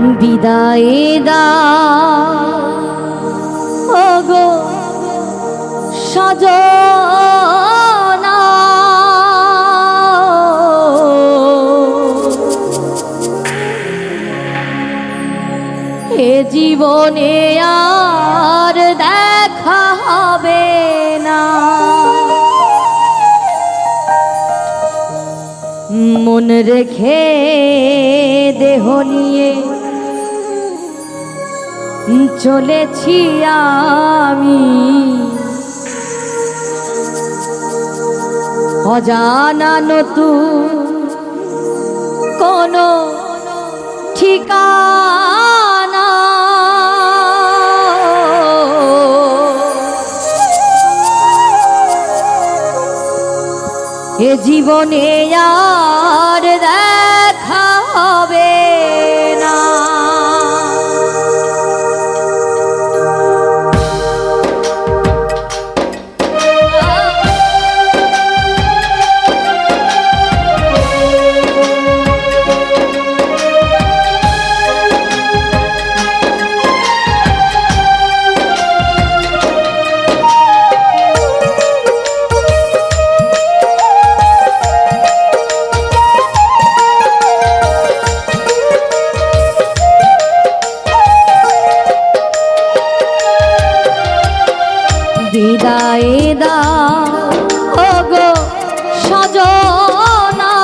বিদায় দাও ওগো সজনা, এ জীবনে আর দেখা হবে না। মন রেখে দেহ নিয়ে চলেছি আমি, অজানা নতুন কোনো ঠিকানা। এ জীবনে আর দেখা হবে না। বিদায় দাও ওগো সজনা,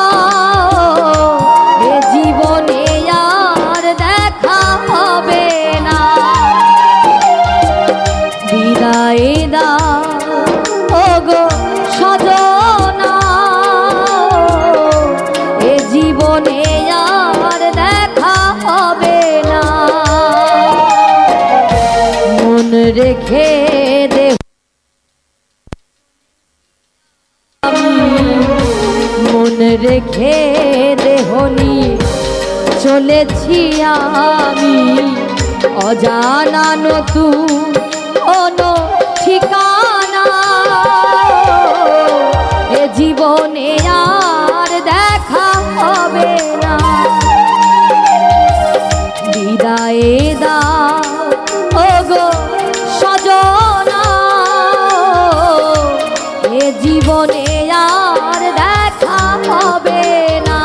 এ জীবনে আর দেখা হবে না। বিদায় দাও ওগো সজনা, এ জীবনে আর দেখা হবে না। মন রেখে দে, মন রেখে দেহ নিয়ে চলেছি আমি, অজানা নতুন কোনো ঠিকানা। এ জীবনে আর দেখা হবে না। বিদায় দাও ওগো সজনা, এ জীবনে আর দেখা হবে না।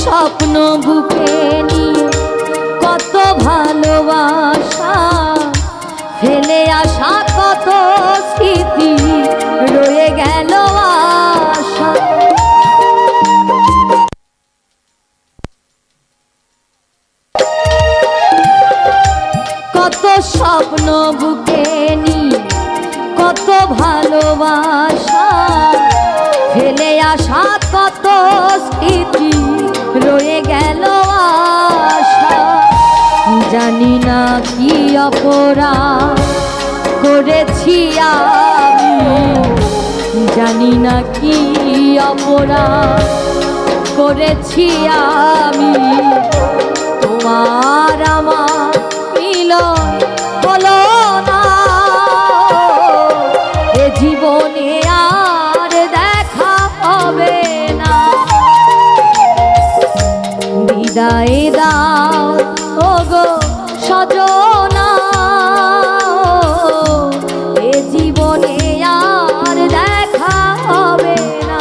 স্বপ্ন বুকে নিয়ে কত ভালোবাসা, ফেলে আসা কত স্মৃতি রয়ে গেল আশা। কত স্বপ্ন বুকে নিয়ে কত ভালোবাসা, ফেলে আসা কত স্মৃতি রয়ে গেল আশা। জানি না কি অপরাধ করেছি আমি, জানি না কি অপরাধ করেছি আমি, তোমার আমার মিলন হলো না। এ জীবনে আর দেখা হবে না। বিদায় দাও ওগো সজনা, এ জীবনে আর দেখা হবে না।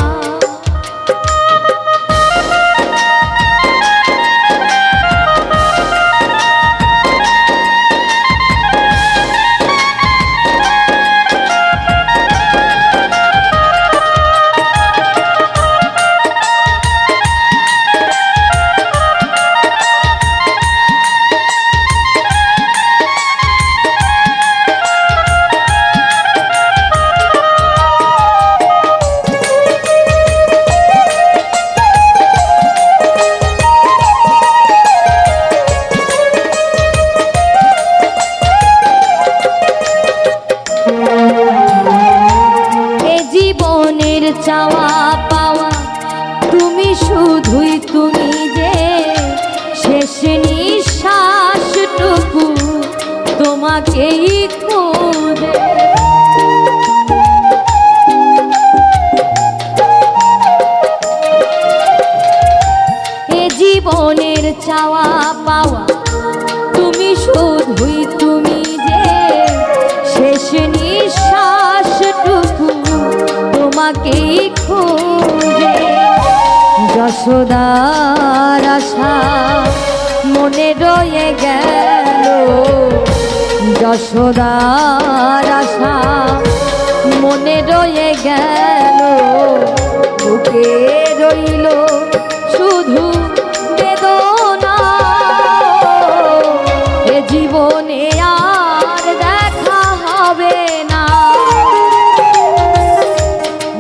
চাওয়া পাওয়া তুমি, শুধুই তুমি যে শেষ নিঃশ্বাসটুকু তোমাকেই খুঁজে। এ জীবনের চাওয়া পাওয়া তুমি, শুধুই তুমি যে শেষ নিঃশ্বাসটুকু তোমাকেই খুঁজে। যশোদার আশা মনে রয়ে গেল, যশোদার আশা মনে রয়ে গেল, বুকে রইল শুধু বেদনা। এ জীবনে আর দেখা হবে না,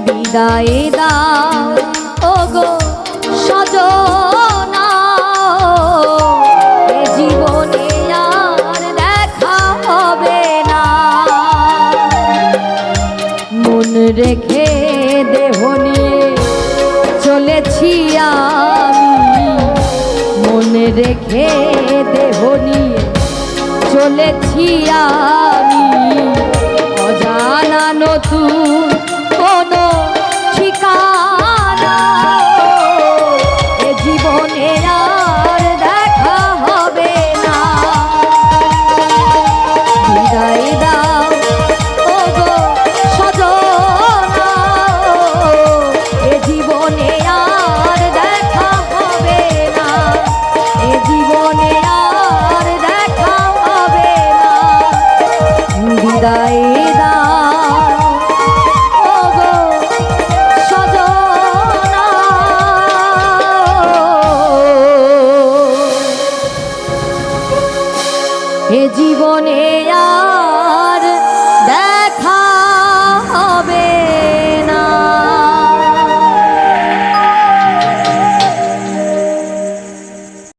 বিদায় দাও ওগো সজনা। এ জীবনে আর দেখা হবে না, মন রেখে দেহ নিয়ে চলেছি আমি, মন রেখে দেহ নিয়ে চলেছি আমি। অজানা নতুন কোনো ঠিকানা